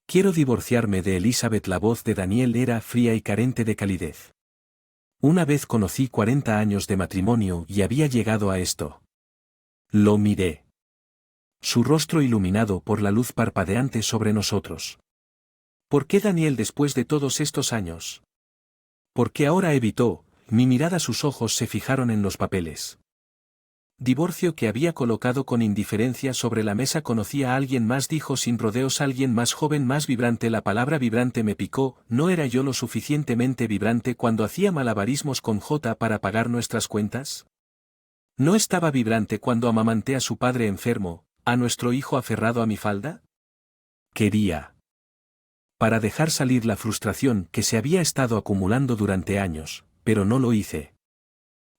Quiero divorciarme de Elizabeth. La voz de Daniel era fría y carente de calidez. Una vez conocí 40 años de matrimonio y había llegado a esto. Lo miré. Su rostro iluminado por la luz parpadeante sobre nosotros. ¿Por qué Daniel después de todos estos años? ¿Por qué ahora evitó? Mi mirada, sus ojos se fijaron en los papeles. Divorcio que había colocado con indiferencia sobre la mesa. Conocía a alguien más, dijo sin rodeos, alguien más joven, más vibrante. La palabra vibrante me picó. ¿No era yo lo suficientemente vibrante cuando hacía malabarismos con J para pagar nuestras cuentas? ¿No estaba vibrante cuando amamanté a su padre enfermo, a nuestro hijo aferrado a mi falda? Quería. Para dejar salir la frustración que se había estado acumulando durante años, pero no lo hice.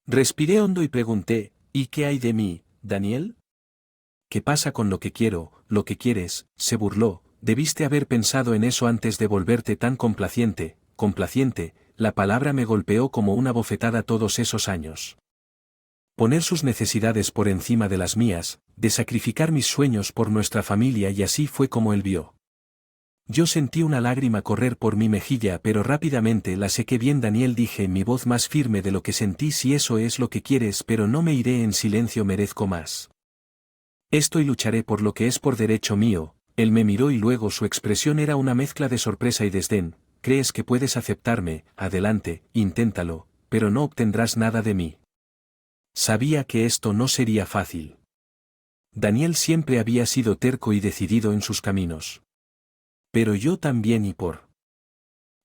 Respiré hondo y pregunté, ¿y qué hay de mí, Daniel? ¿Qué pasa con lo que quiero, lo que quieres? Se burló. Debiste haber pensado en eso antes de volverte tan complaciente. Complaciente, la palabra me golpeó como una bofetada. Todos esos años. Poner sus necesidades por encima de las mías, de sacrificar mis sueños por nuestra familia, y así fue como él vio. Yo sentí una lágrima correr por mi mejilla, pero rápidamente la sequé. Bien, Daniel, dije, mi voz más firme de lo que sentí. Si eso es lo que quieres, pero no me iré en silencio, merezco más. Esto y lucharé por lo que es por derecho mío. Él me miró y luego su expresión era una mezcla de sorpresa y desdén. ¿Crees que puedes aceptarme? Adelante, inténtalo, pero no obtendrás nada de mí. Sabía que esto no sería fácil. Daniel siempre había sido terco y decidido en sus caminos. Pero yo también, y por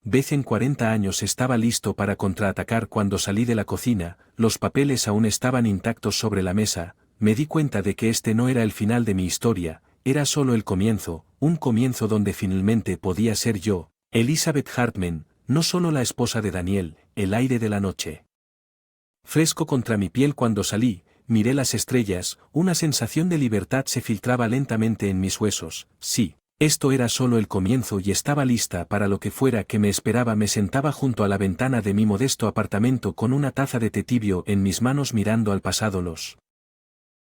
vez en 40 años estaba listo para contraatacar. Cuando salí de la cocina, los papeles aún estaban intactos sobre la mesa. Me di cuenta de que este no era el final de mi historia, era solo el comienzo, un comienzo donde finalmente podía ser yo, Elizabeth Hartman, no solo la esposa de Daniel. El aire de la noche fresco contra mi piel. Cuando salí, miré las estrellas, una sensación de libertad se filtraba lentamente en mis huesos. Sí. Esto era solo el comienzo y estaba lista para lo que fuera que me esperaba. Me sentaba junto a la ventana de mi modesto apartamento con una taza de té tibio en mis manos, mirando al pasado. Los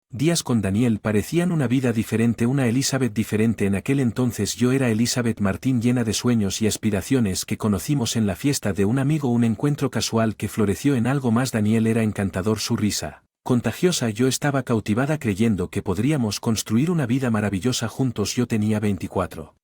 días con Daniel parecían una vida diferente, una Elizabeth diferente. En aquel entonces yo era Elizabeth Martin, llena de sueños y aspiraciones, que conocimos en la fiesta de un amigo, un encuentro casual que floreció en algo más. Daniel era encantador, su risa contagiosa. Yo estaba cautivada creyendo que podríamos construir una vida maravillosa juntos. Yo tenía 24.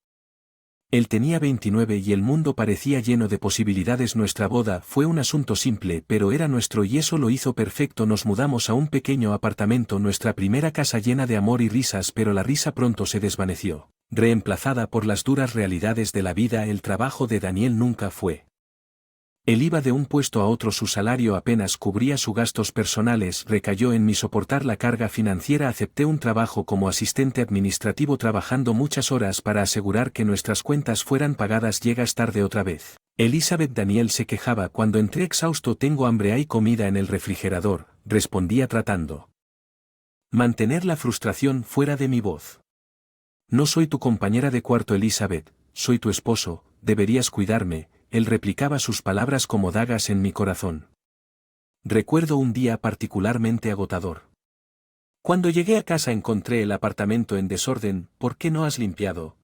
Él tenía 29 y el mundo parecía lleno de posibilidades. Nuestra boda fue un asunto simple, pero era nuestro y eso lo hizo perfecto. Nos mudamos a un pequeño apartamento, nuestra primera casa, llena de amor y risas, pero la risa pronto se desvaneció, reemplazada por las duras realidades de la vida. El trabajo de Daniel nunca fue. Él iba de un puesto a otro, su salario apenas cubría sus gastos personales. Recayó en mí soportar la carga financiera. Acepté un trabajo como asistente administrativo, trabajando muchas horas para asegurar que nuestras cuentas fueran pagadas. Llegas tarde otra vez, Elizabeth. Daniel se quejaba cuando entré exhausto. Tengo hambre, hay comida en el refrigerador, respondía tratando mantener la frustración fuera de mi voz. No soy tu compañera de cuarto, Elizabeth, soy tu esposo, deberías cuidarme. Él replicaba sus palabras como dagas en mi corazón. Recuerdo un día particularmente agotador. Cuando llegué a casa encontré el apartamento en desorden. ¿Por qué no has limpiado?,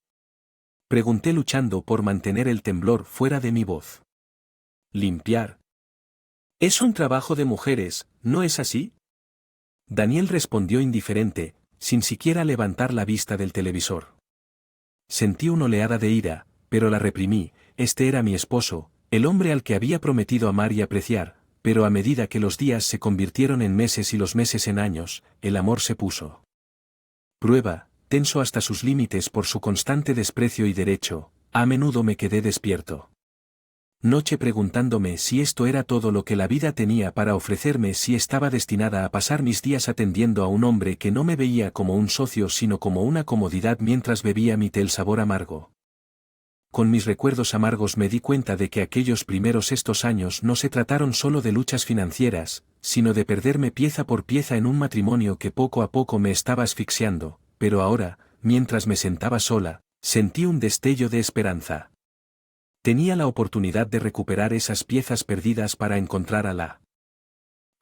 pregunté, luchando por mantener el temblor fuera de mi voz. ¿Limpiar? Es un trabajo de mujeres, ¿no es así?, Daniel respondió indiferente, sin siquiera levantar la vista del televisor. Sentí una oleada de ira, pero la reprimí. Este era mi esposo, el hombre al que había prometido amar y apreciar, pero a medida que los días se convirtieron en meses y los meses en años, el amor se puso prueba, tenso hasta sus límites por su constante desprecio y derecho. A menudo me quedé despierto noche preguntándome si esto era todo lo que la vida tenía para ofrecerme, si estaba destinada a pasar mis días atendiendo a un hombre que no me veía como un socio sino como una comodidad. Mientras bebía mi té, el sabor amargo con mis recuerdos amargos, me di cuenta de que aquellos primeros años no se trataron solo de luchas financieras, sino de perderme pieza por pieza en un matrimonio que poco a poco me estaba asfixiando. Pero ahora, mientras me sentaba sola, sentí un destello de esperanza. Tenía la oportunidad de recuperar esas piezas perdidas para encontrar a la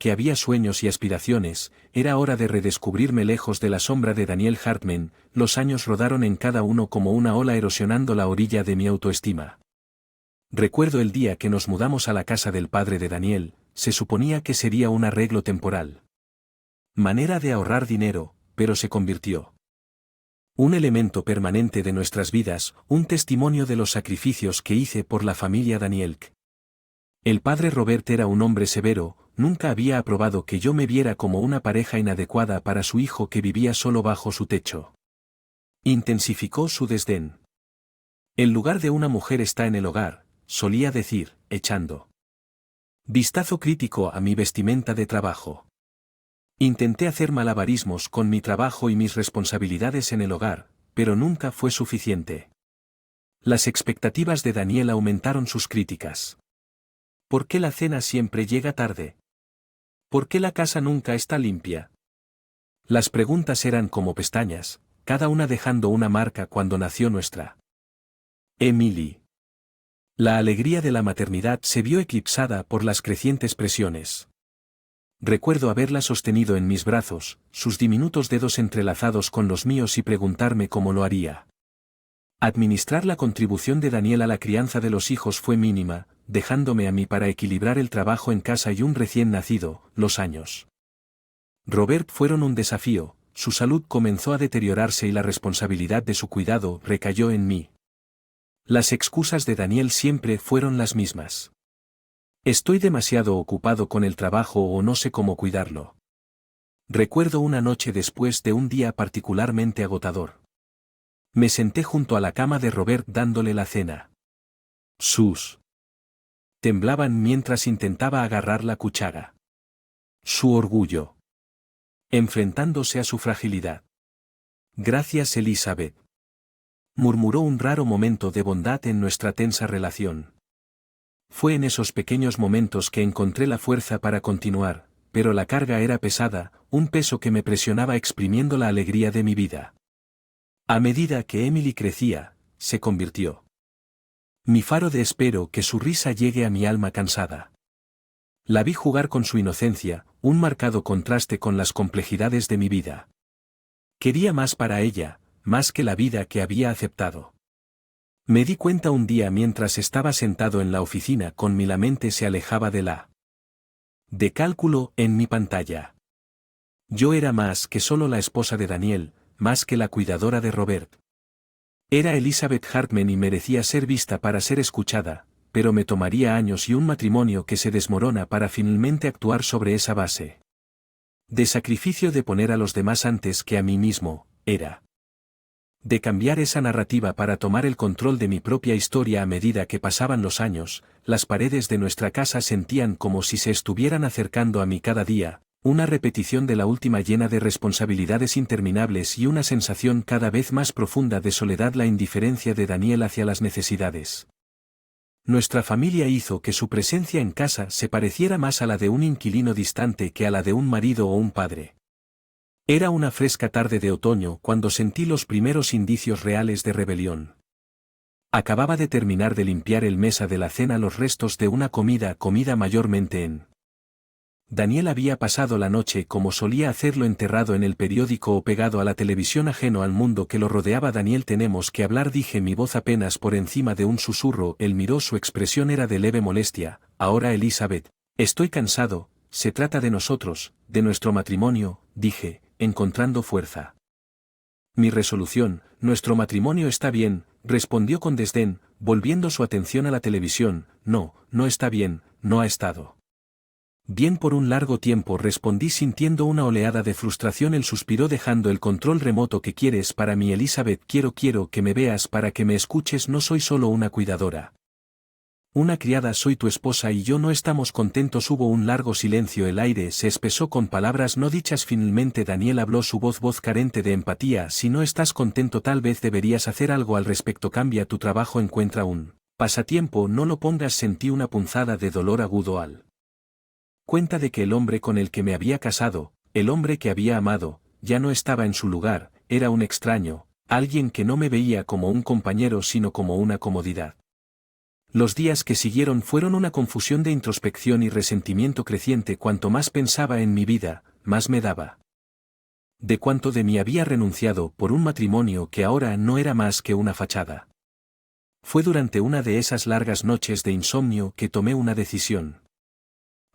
que había sueños y aspiraciones, era hora de redescubrirme lejos de la sombra de Daniel Hartman. Los años rodaron en cada uno como una ola erosionando la orilla de mi autoestima. Recuerdo el día que nos mudamos a la casa del padre de Daniel, se suponía que sería un arreglo temporal. Manera de ahorrar dinero, pero se convirtió. Un elemento permanente de nuestras vidas, un testimonio de los sacrificios que hice por la familia Danielk. El padre Robert era un hombre severo, nunca había aprobado que yo me viera como una pareja inadecuada para su hijo que vivía solo bajo su techo. Intensificó su desdén. El lugar de una mujer está en el hogar, solía decir, echando vistazo crítico a mi vestimenta de trabajo. Intenté hacer malabarismos con mi trabajo y mis responsabilidades en el hogar, pero nunca fue suficiente. Las expectativas de Daniel aumentaron sus críticas. ¿Por qué la cena siempre llega tarde? ¿Por qué la casa nunca está limpia? Las preguntas eran como pestañas, cada una dejando una marca cuando nació nuestra Emily. La alegría de la maternidad se vio eclipsada por las crecientes presiones. Recuerdo haberla sostenido en mis brazos, sus diminutos dedos entrelazados con los míos y preguntarme cómo lo haría. Administrar la contribución de Daniel a la crianza de los hijos fue mínima, dejándome a mí para equilibrar el trabajo en casa y un recién nacido. Los años Robert fueron un desafío, su salud comenzó a deteriorarse y la responsabilidad de su cuidado recayó en mí. Las excusas de Daniel siempre fueron las mismas. Estoy demasiado ocupado con el trabajo o no sé cómo cuidarlo. Recuerdo una noche después de un día particularmente agotador. Me senté junto a la cama de Robert dándole la cena. Sus temblaban mientras intentaba agarrar la cuchara. Su orgullo. Enfrentándose a su fragilidad. Gracias, Elizabeth. Murmuró un raro momento de bondad en nuestra tensa relación. Fue en esos pequeños momentos que encontré la fuerza para continuar, pero la carga era pesada, un peso que me presionaba exprimiendo la alegría de mi vida. A medida que Emily crecía, se convirtió mi faro de espero que su risa llegue a mi alma cansada. La vi jugar con su inocencia, un marcado contraste con las complejidades de mi vida. Quería más para ella, más que la vida que había aceptado. Me di cuenta un día mientras estaba sentado en la oficina con la mente se alejaba de cálculo en mi pantalla. Yo era más que solo la esposa de Daniel, más que la cuidadora de Robert. Era Elizabeth Hartman y merecía ser vista para ser escuchada, pero me tomaría años y un matrimonio que se desmorona para finalmente actuar sobre esa base. De sacrificio de poner a los demás antes que a mí mismo, era de cambiar esa narrativa para tomar el control de mi propia historia a medida que pasaban los años. Las paredes de nuestra casa sentían como si se estuvieran acercando a mí cada día, una repetición de la última llena de responsabilidades interminables y una sensación cada vez más profunda de soledad, la indiferencia de Daniel hacia las necesidades. Nuestra familia hizo que su presencia en casa se pareciera más a la de un inquilino distante que a la de un marido o un padre. Era una fresca tarde de otoño cuando sentí los primeros indicios reales de rebelión. Acababa de terminar de limpiar el mesa de la cena, los restos de una comida mayormente en Daniel había pasado la noche como solía hacerlo, enterrado en el periódico o pegado a la televisión, ajeno al mundo que lo rodeaba. Daniel, tenemos que hablar, dije, mi voz apenas por encima de un susurro. Él miró, su expresión era de leve molestia. Ahora, Elizabeth, estoy cansado, se trata de nosotros, de nuestro matrimonio, dije, encontrando fuerza. Mi resolución, nuestro matrimonio está bien, respondió con desdén, volviendo su atención a la televisión. No, no está bien, no ha estado bien por un largo tiempo, respondí sintiendo una oleada de frustración. Él suspiró, dejando el control remoto. ¿Qué quieres para mí, Elizabeth? Quiero que me veas, para que me escuches. No soy solo una cuidadora, una criada, soy tu esposa y yo no estamos contentos. Hubo un largo silencio, el aire se espesó con palabras no dichas. Finalmente Daniel habló, su voz carente de empatía. Si no estás contento, tal vez deberías hacer algo al respecto. Cambia tu trabajo, encuentra un pasatiempo, no lo pongas. Sentí una punzada de dolor agudo al cuenta de que el hombre con el que me había casado, el hombre que había amado, ya no estaba en su lugar, era un extraño, alguien que no me veía como un compañero sino como una comodidad. Los días que siguieron fueron una confusión de introspección y resentimiento creciente. Cuanto más pensaba en mi vida, más me daba de cuánto de mí había renunciado por un matrimonio que ahora no era más que una fachada. Fue durante una de esas largas noches de insomnio que tomé una decisión.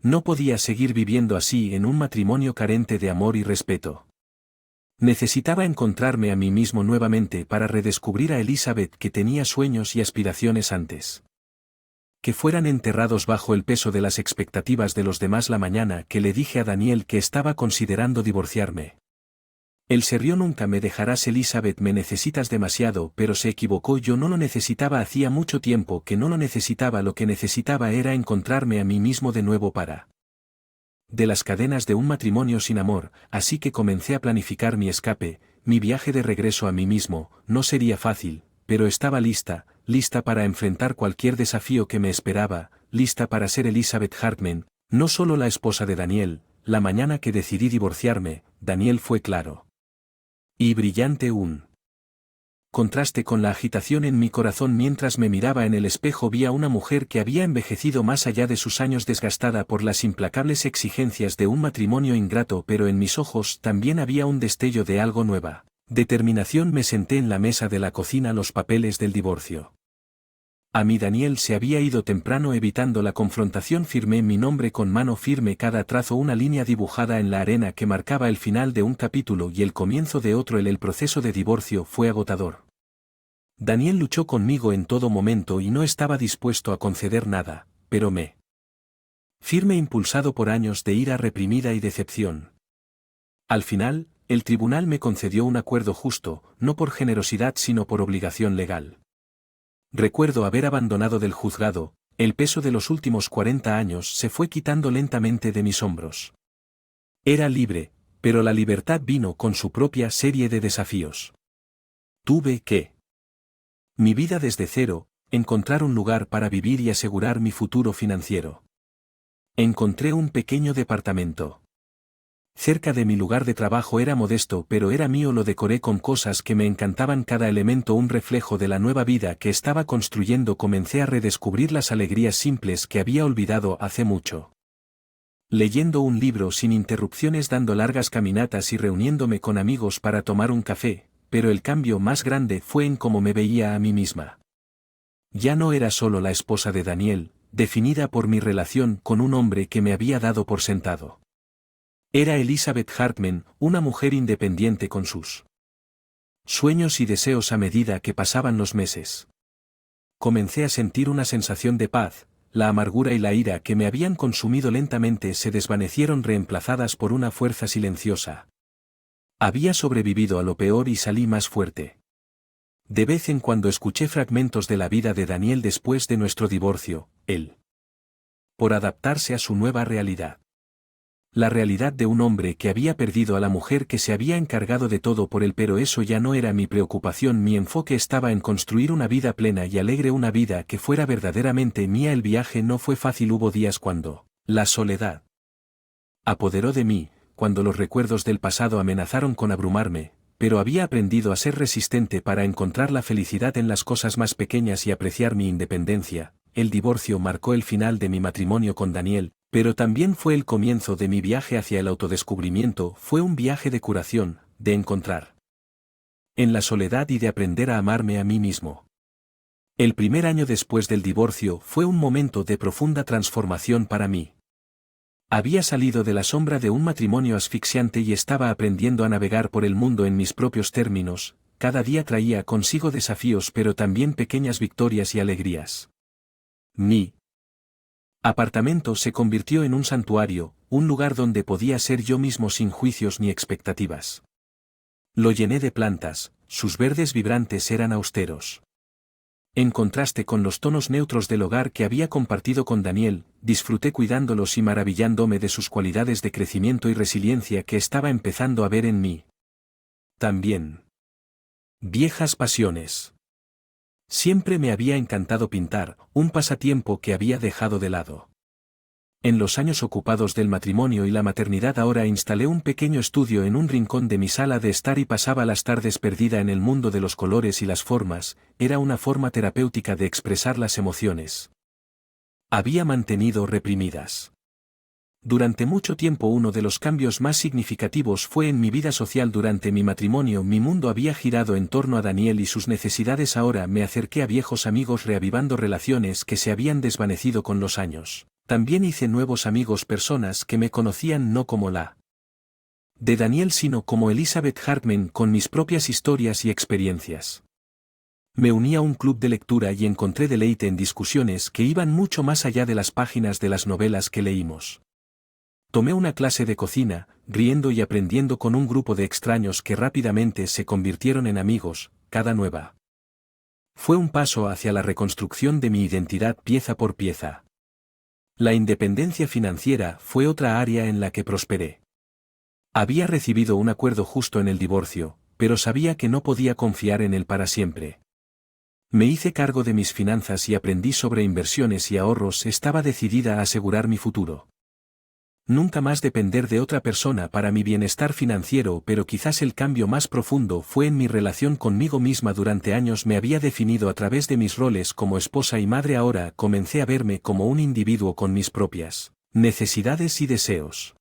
No podía seguir viviendo así en un matrimonio carente de amor y respeto. Necesitaba encontrarme a mí mismo nuevamente para redescubrir a Elizabeth que tenía sueños y aspiraciones antes que fueran enterrados bajo el peso de las expectativas de los demás. La mañana que le dije a Daniel que estaba considerando divorciarme. Él se rió. Nunca me dejarás, Elizabeth, me necesitas demasiado, pero se equivocó. Yo no lo necesitaba, hacía mucho tiempo que no lo necesitaba. Lo que necesitaba era encontrarme a mí mismo de nuevo para de las cadenas de un matrimonio sin amor, así que comencé a planificar mi escape, mi viaje de regreso a mí mismo. No sería fácil, pero estaba lista para enfrentar cualquier desafío que me esperaba, lista para ser Elizabeth Hartman, no solo la esposa de Daniel. La mañana que decidí divorciarme, Daniel fue claro y brillante. Un contraste con la agitación en mi corazón. Mientras me miraba en el espejo vi a una mujer que había envejecido más allá de sus años, desgastada por las implacables exigencias de un matrimonio ingrato, pero en mis ojos también había un destello de algo nueva determinación. Me senté en la mesa de la cocina, los papeles del divorcio. A mí Daniel se había ido temprano. Evitando la confrontación firmé mi nombre con mano firme, cada trazo una línea dibujada en la arena que marcaba el final de un capítulo y el comienzo de otro. El proceso de divorcio fue agotador. Daniel luchó conmigo en todo momento y no estaba dispuesto a conceder nada, pero me firme, impulsado por años de ira reprimida y decepción. Al final, el tribunal me concedió un acuerdo justo, no por generosidad sino por obligación legal. Recuerdo haber abandonado del juzgado, el peso de los últimos 40 años se fue quitando lentamente de mis hombros. Era libre, pero la libertad vino con su propia serie de desafíos. Tuve que mi vida desde cero, encontrar un lugar para vivir y asegurar mi futuro financiero. Encontré un pequeño departamento cerca de mi lugar de trabajo. Era modesto, pero era mío. Lo decoré con cosas que me encantaban, cada elemento un reflejo de la nueva vida que estaba construyendo. Comencé a redescubrir las alegrías simples que había olvidado hace mucho. Leyendo un libro sin interrupciones, dando largas caminatas y reuniéndome con amigos para tomar un café, pero el cambio más grande fue en cómo me veía a mí misma. Ya no era solo la esposa de Daniel, definida por mi relación con un hombre que me había dado por sentado. Era Elizabeth Hartman, una mujer independiente con sus sueños y deseos. A medida que pasaban los meses, comencé a sentir una sensación de paz. La amargura y la ira que me habían consumido lentamente se desvanecieron, reemplazadas por una fuerza silenciosa. Había sobrevivido a lo peor y salí más fuerte. De vez en cuando escuché fragmentos de la vida de Daniel después de nuestro divorcio, él por adaptarse a su nueva realidad. La realidad de un hombre que había perdido a la mujer que se había encargado de todo por él. Pero eso ya no era mi preocupación. Mi enfoque estaba en construir una vida plena y alegre, una vida que fuera verdaderamente mía. El viaje no fue fácil. Hubo días cuando la soledad apoderó de mí, cuando los recuerdos del pasado amenazaron con abrumarme, pero había aprendido a ser resistente para encontrar la felicidad en las cosas más pequeñas y apreciar mi independencia. El divorcio marcó el final de mi matrimonio con Daniel, pero también fue el comienzo de mi viaje hacia el autodescubrimiento. Fue un viaje de curación, de encontrar en la soledad y de aprender a amarme a mí mismo. El primer año después del divorcio fue un momento de profunda transformación para mí. Había salido de la sombra de un matrimonio asfixiante y estaba aprendiendo a navegar por el mundo en mis propios términos. Cada día traía consigo desafíos, pero también pequeñas victorias y alegrías. Mi apartamento se convirtió en un santuario, un lugar donde podía ser yo mismo sin juicios ni expectativas. Lo llené de plantas, sus verdes vibrantes eran austeros. En contraste con los tonos neutros del hogar que había compartido con Daniel, disfruté cuidándolos y maravillándome de sus cualidades de crecimiento y resiliencia que estaba empezando a ver en mí. También viejas pasiones. Siempre me había encantado pintar, un pasatiempo que había dejado de lado. En los años ocupados del matrimonio y la maternidad ahora instalé un pequeño estudio en un rincón de mi sala de estar y pasaba las tardes perdida en el mundo de los colores y las formas, era una forma terapéutica de expresar las emociones. Había mantenido reprimidas. Durante mucho tiempo uno de los cambios más significativos fue en mi vida social durante mi matrimonio. Mi mundo había girado en torno a Daniel y sus necesidades. Ahora me acerqué a viejos amigos reavivando relaciones que se habían desvanecido con los años. También hice nuevos amigos, personas que me conocían no como la de Daniel sino como Elizabeth Hartman, con mis propias historias y experiencias. Me uní a un club de lectura y encontré deleite en discusiones que iban mucho más allá de las páginas de las novelas que leímos. Tomé una clase de cocina, riendo y aprendiendo con un grupo de extraños que rápidamente se convirtieron en amigos, cada nueva. Fue un paso hacia la reconstrucción de mi identidad pieza por pieza. La independencia financiera fue otra área en la que prosperé. Había recibido un acuerdo justo en el divorcio, pero sabía que no podía confiar en él para siempre. Me hice cargo de mis finanzas y aprendí sobre inversiones y ahorros. Estaba decidida a asegurar mi futuro. Nunca más depender de otra persona para mi bienestar financiero, pero quizás el cambio más profundo fue en mi relación conmigo misma. Durante años me había definido a través de mis roles como esposa y madre. Ahora comencé a verme como un individuo con mis propias necesidades y deseos.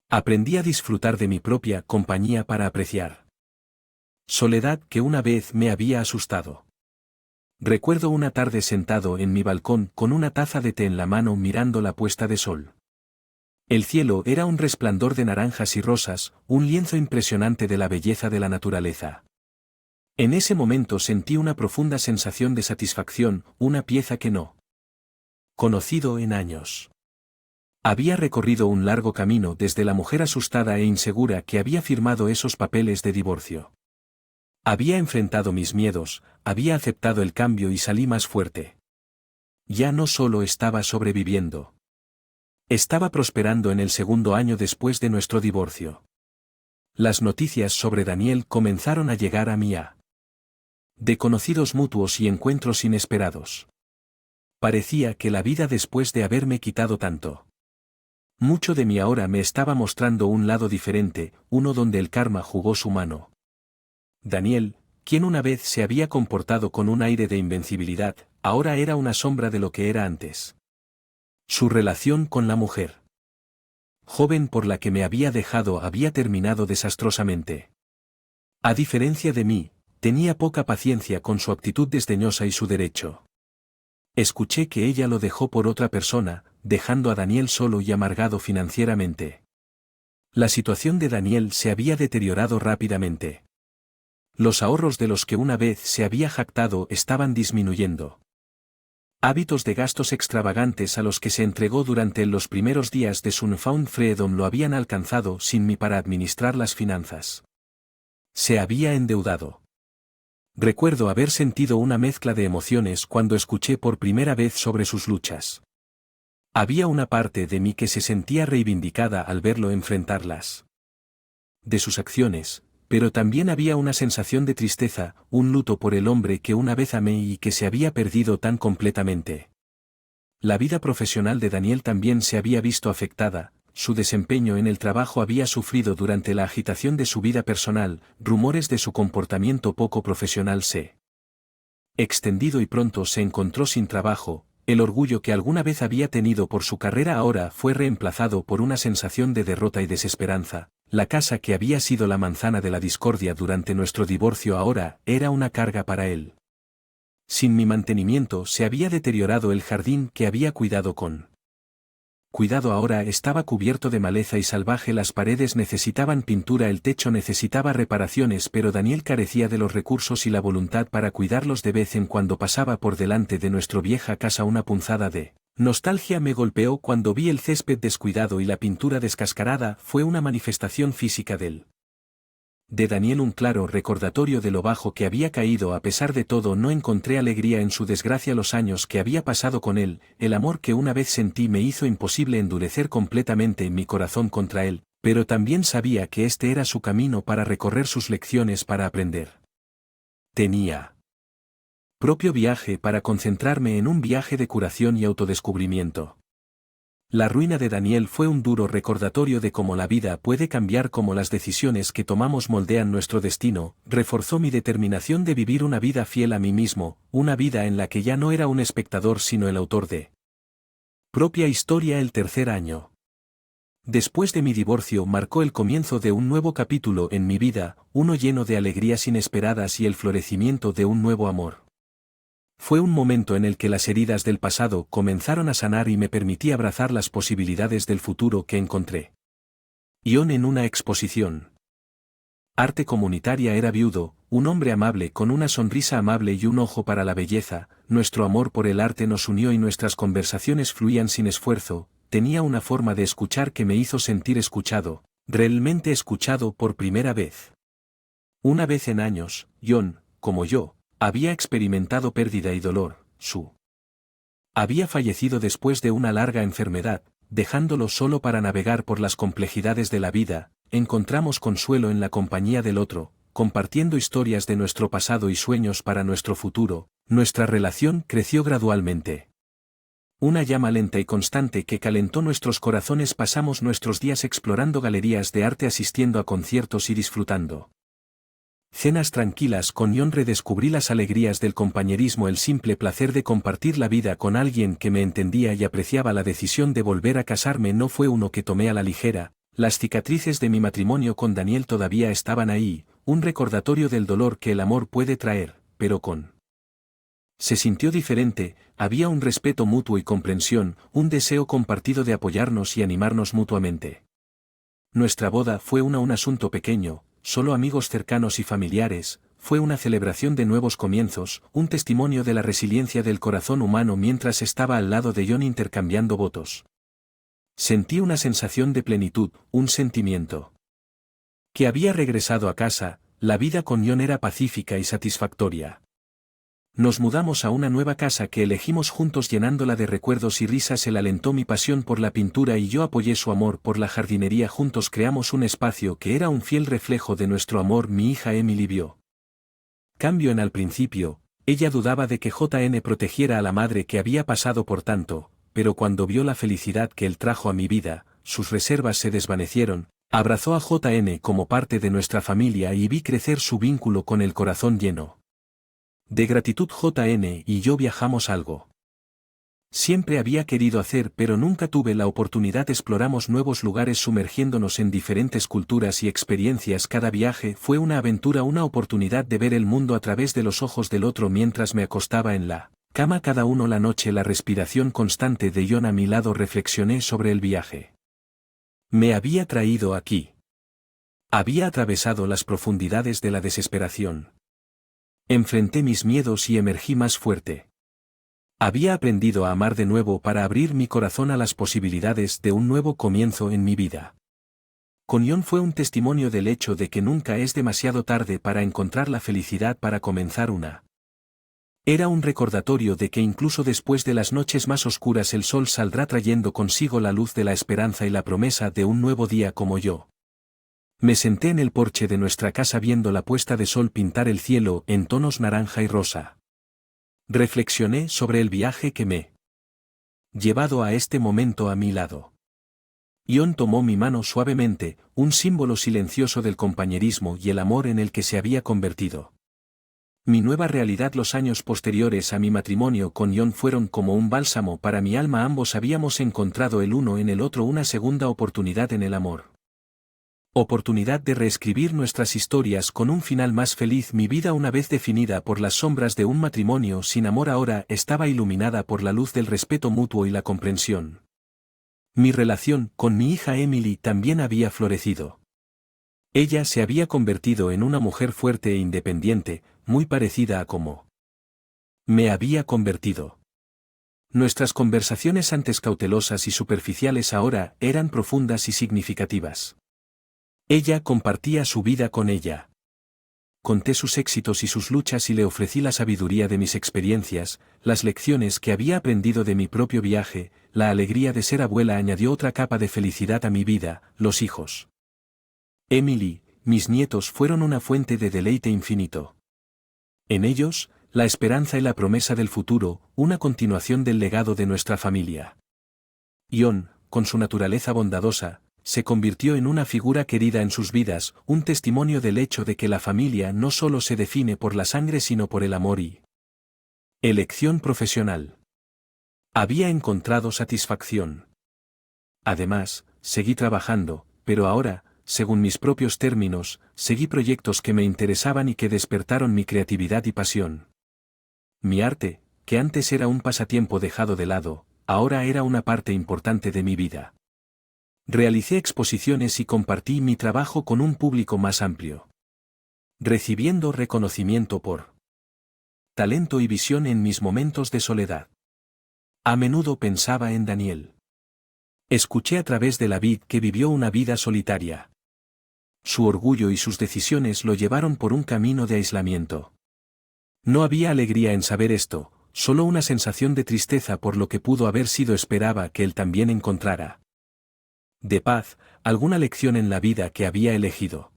Aprendí a disfrutar de mi propia compañía para apreciar soledad que una vez me había asustado. Recuerdo una tarde sentado en mi balcón con una taza de té en la mano mirando la puesta de sol. El cielo era un resplandor de naranjas y rosas, un lienzo impresionante de la belleza de la naturaleza. En ese momento sentí una profunda sensación de satisfacción, una pieza que no conocido en años. Había recorrido un largo camino desde la mujer asustada e insegura que había firmado esos papeles de divorcio. Había enfrentado mis miedos, había aceptado el cambio y salí más fuerte. Ya no solo estaba sobreviviendo. Estaba prosperando en el segundo año después de nuestro divorcio. Las noticias sobre Daniel comenzaron a llegar a mí de conocidos mutuos y encuentros inesperados. Parecía que la vida después de haberme quitado tanto mucho de mí ahora me estaba mostrando un lado diferente, uno donde el karma jugó su mano. Daniel, quien una vez se había comportado con un aire de invencibilidad, ahora era una sombra de lo que era antes. Su relación con la mujer joven por la que me había dejado había terminado desastrosamente. A diferencia de mí, tenía poca paciencia con su actitud desdeñosa y su derecho. Escuché que ella lo dejó por otra persona, dejando a Daniel solo y amargado financieramente. La situación de Daniel se había deteriorado rápidamente. Los ahorros de los que una vez se había jactado estaban disminuyendo. Hábitos de gastos extravagantes a los que se entregó durante los primeros días de su newfound freedom lo habían alcanzado sin mí para administrar las finanzas. Se había endeudado. Recuerdo haber sentido una mezcla de emociones cuando escuché por primera vez sobre sus luchas. Había una parte de mí que se sentía reivindicada al verlo enfrentarlas. De sus acciones, pero también había una sensación de tristeza, un luto por el hombre que una vez amé y que se había perdido tan completamente. La vida profesional de Daniel también se había visto afectada, su desempeño en el trabajo había sufrido durante la agitación de su vida personal, rumores de su comportamiento poco profesional se extendido y pronto se encontró sin trabajo. El orgullo que alguna vez había tenido por su carrera ahora fue reemplazado por una sensación de derrota y desesperanza. La casa que había sido la manzana de la discordia durante nuestro divorcio ahora era una carga para él. Sin mi mantenimiento se había deteriorado el jardín que había cuidado con cuidado ahora estaba cubierto de maleza y salvaje, las paredes necesitaban pintura, el techo necesitaba reparaciones, pero Daniel carecía de los recursos y la voluntad para cuidarlos. De vez en cuando pasaba por delante de nuestra vieja casa. Una punzada de nostalgia me golpeó cuando vi el césped descuidado y la pintura descascarada. Fue una manifestación física de Daniel, un claro recordatorio de lo bajo que había caído. A pesar de todo no encontré alegría en su desgracia. Los años que había pasado con él, el amor que una vez sentí me hizo imposible endurecer completamente mi corazón contra él, pero también sabía que este era su camino para recorrer, sus lecciones para aprender. Tenía propio viaje para concentrarme en un viaje de curación y autodescubrimiento. La ruina de Daniel fue un duro recordatorio de cómo la vida puede cambiar, cómo las decisiones que tomamos moldean nuestro destino. Reforzó mi determinación de vivir una vida fiel a mí mismo, una vida en la que ya no era un espectador sino el autor de propia historia. El tercer año después de mi divorcio marcó el comienzo de un nuevo capítulo en mi vida, uno lleno de alegrías inesperadas y el florecimiento de un nuevo amor. Fue un momento en el que las heridas del pasado comenzaron a sanar y me permití abrazar las posibilidades del futuro que encontré. Ion en una exposición. Arte comunitaria. Era viudo, un hombre amable con una sonrisa amable y un ojo para la belleza. Nuestro amor por el arte nos unió y nuestras conversaciones fluían sin esfuerzo. Tenía una forma de escuchar que me hizo sentir escuchado, realmente escuchado por primera vez. Una vez en años, Ion, como yo, había experimentado pérdida y dolor. Había fallecido después de una larga enfermedad, dejándolo solo para navegar por las complejidades de la vida. Encontramos consuelo en la compañía del otro, compartiendo historias de nuestro pasado y sueños para nuestro futuro. Nuestra relación creció gradualmente. Una llama lenta y constante que calentó nuestros corazones. Pasamos nuestros días explorando galerías de arte, asistiendo a conciertos y disfrutando cenas tranquilas con Ion. Redescubrí las alegrías del compañerismo, el simple placer de compartir la vida con alguien que me entendía y apreciaba. La decisión de volver a casarme no fue uno que tomé a la ligera. Las cicatrices de mi matrimonio con Daniel todavía estaban ahí, un recordatorio del dolor que el amor puede traer, pero se sintió diferente. Había un respeto mutuo y comprensión, un deseo compartido de apoyarnos y animarnos mutuamente. Nuestra boda fue un asunto pequeño, solo amigos cercanos y familiares. Fue una celebración de nuevos comienzos, un testimonio de la resiliencia del corazón humano. Mientras estaba al lado de Ion intercambiando votos, sentí una sensación de plenitud, un sentimiento que había regresado a casa. La vida con Ion era pacífica y satisfactoria. Nos mudamos a una nueva casa que elegimos juntos, llenándola de recuerdos y risas. Él alentó mi pasión por la pintura y yo apoyé su amor por la jardinería. Juntos creamos un espacio que era un fiel reflejo de nuestro amor. Mi hija Emily vio cambio en al principio. Ella dudaba de que JN protegiera a la madre que había pasado por tanto, pero cuando vio la felicidad que él trajo a mi vida, sus reservas se desvanecieron. Abrazó a JN como parte de nuestra familia y vi crecer su vínculo con el corazón lleno de gratitud. JN y yo viajamos algo. Siempre había querido hacer, pero nunca tuve la oportunidad. Exploramos nuevos lugares sumergiéndonos en diferentes culturas y experiencias. Cada viaje fue una aventura, una oportunidad de ver el mundo a través de los ojos del otro. Mientras me acostaba en la cama cada uno la noche, la respiración constante de Ion a mi lado, reflexioné sobre el viaje. Me había traído aquí. Había atravesado las profundidades de la desesperación. Enfrenté mis miedos y emergí más fuerte. Había aprendido a amar de nuevo para abrir mi corazón a las posibilidades de un nuevo comienzo en mi vida. Con Ion fue un testimonio del hecho de que nunca es demasiado tarde para encontrar la felicidad, para comenzar una. Era un recordatorio de que incluso después de las noches más oscuras el sol saldrá trayendo consigo la luz de la esperanza y la promesa de un nuevo día. Como yo me senté en el porche de nuestra casa viendo la puesta de sol pintar el cielo en tonos naranja y rosa. Reflexioné sobre el viaje que me llevado a este momento a mi lado. Ion tomó mi mano suavemente, un símbolo silencioso del compañerismo y el amor en el que se había convertido mi nueva realidad. Los años posteriores a mi matrimonio con Ion fueron como un bálsamo para mi alma. Ambos habíamos encontrado el uno en el otro una segunda oportunidad en el amor. Oportunidad de reescribir nuestras historias con un final más feliz. Mi vida, una vez definida por las sombras de un matrimonio sin amor, ahora estaba iluminada por la luz del respeto mutuo y la comprensión. Mi relación con mi hija Emily también había florecido. Ella se había convertido en una mujer fuerte e independiente, muy parecida a como me había convertido. Nuestras conversaciones, antes cautelosas y superficiales, ahora eran profundas y significativas. Ella compartía su vida con ella. Conté sus éxitos y sus luchas y le ofrecí la sabiduría de mis experiencias, las lecciones que había aprendido de mi propio viaje. La alegría de ser abuela añadió otra capa de felicidad a mi vida. Los hijos Emily, mis nietos, fueron una fuente de deleite infinito. En ellos, la esperanza y la promesa del futuro, una continuación del legado de nuestra familia. Ion, con su naturaleza bondadosa, se convirtió en una figura querida en sus vidas, un testimonio del hecho de que la familia no solo se define por la sangre sino por el amor y elección profesional. Había encontrado satisfacción. Además, seguí trabajando, pero ahora, según mis propios términos, seguí proyectos que me interesaban y que despertaron mi creatividad y pasión. Mi arte, que antes era un pasatiempo dejado de lado, ahora era una parte importante de mi vida. Realicé exposiciones y compartí mi trabajo con un público más amplio, recibiendo reconocimiento por talento y visión en mis momentos de soledad. A menudo pensaba en Daniel. Escuché a través de la vid que vivió una vida solitaria. Su orgullo y sus decisiones lo llevaron por un camino de aislamiento. No había alegría en saber esto, solo una sensación de tristeza por lo que pudo haber sido. Esperaba que él también encontrara de paz, alguna lección en la vida que había elegido.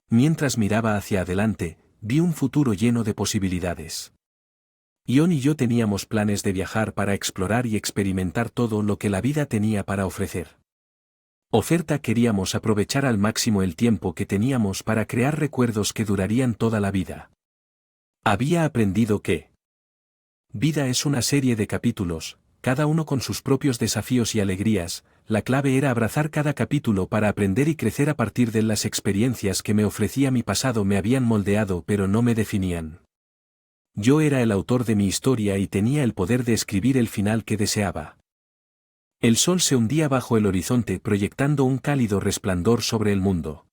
Mientras miraba hacia adelante, vi un futuro lleno de posibilidades. Ion y yo teníamos planes de viajar para explorar y experimentar todo lo que la vida tenía para ofrecer. Oferta queríamos aprovechar al máximo el tiempo que teníamos para crear recuerdos que durarían toda la vida. Había aprendido que vida es una serie de capítulos, cada uno con sus propios desafíos y alegrías. La clave era abrazar cada capítulo para aprender y crecer a partir de las experiencias que me ofrecía mi pasado. Me habían moldeado pero no me definían. Yo era el autor de mi historia y tenía el poder de escribir el final que deseaba. El sol se hundía bajo el horizonte proyectando un cálido resplandor sobre el mundo.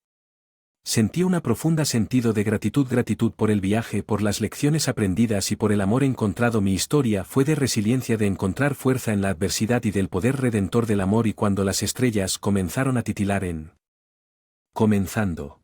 Sentí una profunda sentido de gratitud por el viaje, por las lecciones aprendidas y por el amor encontrado. Mi historia fue de resiliencia, de encontrar fuerza en la adversidad y del poder redentor del amor. Y cuando las estrellas comenzaron a titilar comenzando.